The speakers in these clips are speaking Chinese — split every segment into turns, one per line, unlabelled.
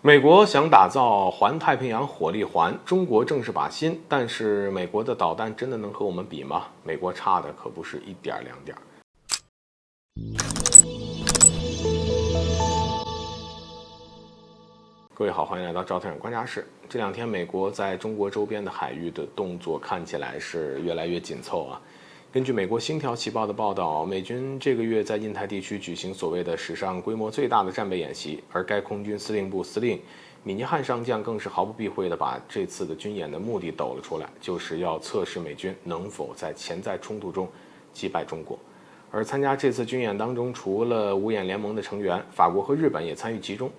美国想打造环太平洋火力环，中国正是把心，但是美国的导弹真的能和我们比吗？美国差的可不是一点两点。各位好，欢迎来到赵特尔观察室。这两天美国在中国周边的海域的动作看起来是越来越紧凑啊。根据美国《星条旗报》的报道，美军这个月在印太地区举行所谓的史上规模最大的战备演习，而该空军司令部司令米尼汉上将更是毫不避讳地把这次的军演的目的抖了出来，就是要测试美军能否在潜在冲突中击败中国。而参加这次军演当中，除了五眼联盟的成员，法国和日本也参与其中。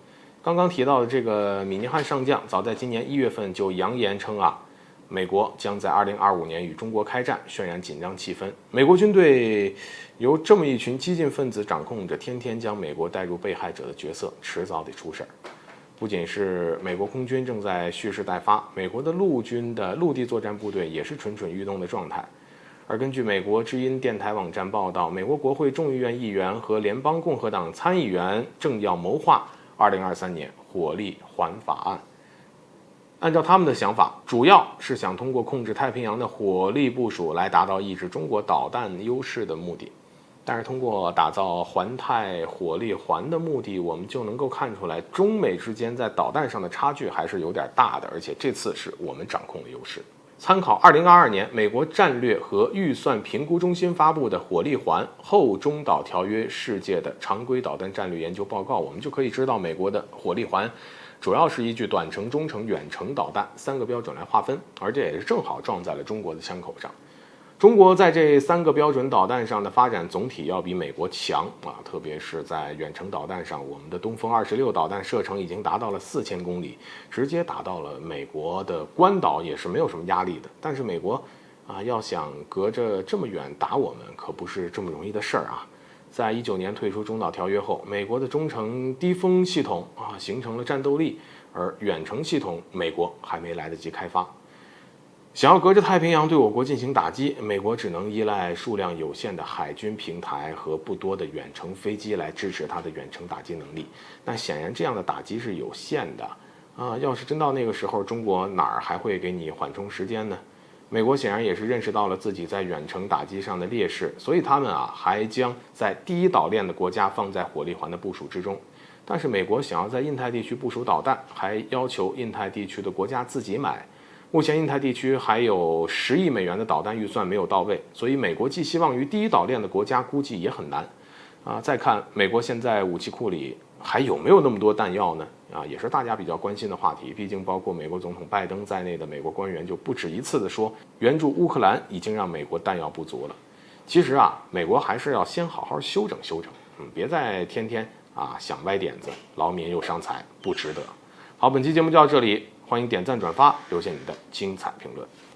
刚刚提到的这个米尼汉上将，早在今年1月份就扬言称美国将在2025年与中国开战，渲染紧张气氛。美国军队由这么一群激进分子掌控着，天天将美国带入被害者的角色，迟早得出事儿。不仅是美国空军正在蓄势待发，美国的陆军的陆地作战部队也是蠢蠢欲动的状态。而根据美国之音电台网站报道，美国国会众议院议员和联邦共和党参议员正要谋划2023年火力环法案。按照他们的想法，主要是想通过控制太平洋的火力部署来达到抑制中国导弹优势的目的。但是通过打造环太火力环的目的，我们就能够看出来，中美之间在导弹上的差距还是有点大的，而且这次是我们掌控了优势。参考2022年美国战略和预算评估中心发布的火力环后中导条约世界的常规导弹战略研究报告，我们就可以知道美国的火力环主要是依据短程、中程、远程导弹3个标准来划分，而这也是正好撞在了中国的枪口上。中国在这3个标准导弹上的发展总体要比美国强特别是在远程导弹上，我们的东风26导弹射程已经达到了4000公里，直接打到了美国的关岛，也是没有什么压力的。但是美国要想隔着这么远打我们，可不是这么容易的事儿啊。在19年退出中导条约后，美国的中程低风系统形成了战斗力，而远程系统美国还没来得及开发。想要隔着太平洋对我国进行打击，美国只能依赖数量有限的海军平台和不多的远程飞机来支持它的远程打击能力。但显然这样的打击是有限的要是真到那个时候，中国哪儿还会给你缓冲时间呢？美国显然也是认识到了自己在远程打击上的劣势，所以他们还将在第一岛链的国家放在火力环的部署之中。但是美国想要在印太地区部署导弹，还要求印太地区的国家自己买。目前印太地区还有10亿美元的导弹预算没有到位，所以美国寄希望于第一岛链的国家估计也很难再看美国现在武器库里还有没有那么多弹药呢？也是大家比较关心的话题。毕竟包括美国总统拜登在内的美国官员就不止一次的说，援助乌克兰已经让美国弹药不足了。其实美国还是要先好好修整修整，别再天天想歪点子，劳民又伤财，不值得。好，本期节目就到这里，欢迎点赞转发，留下你的精彩评论。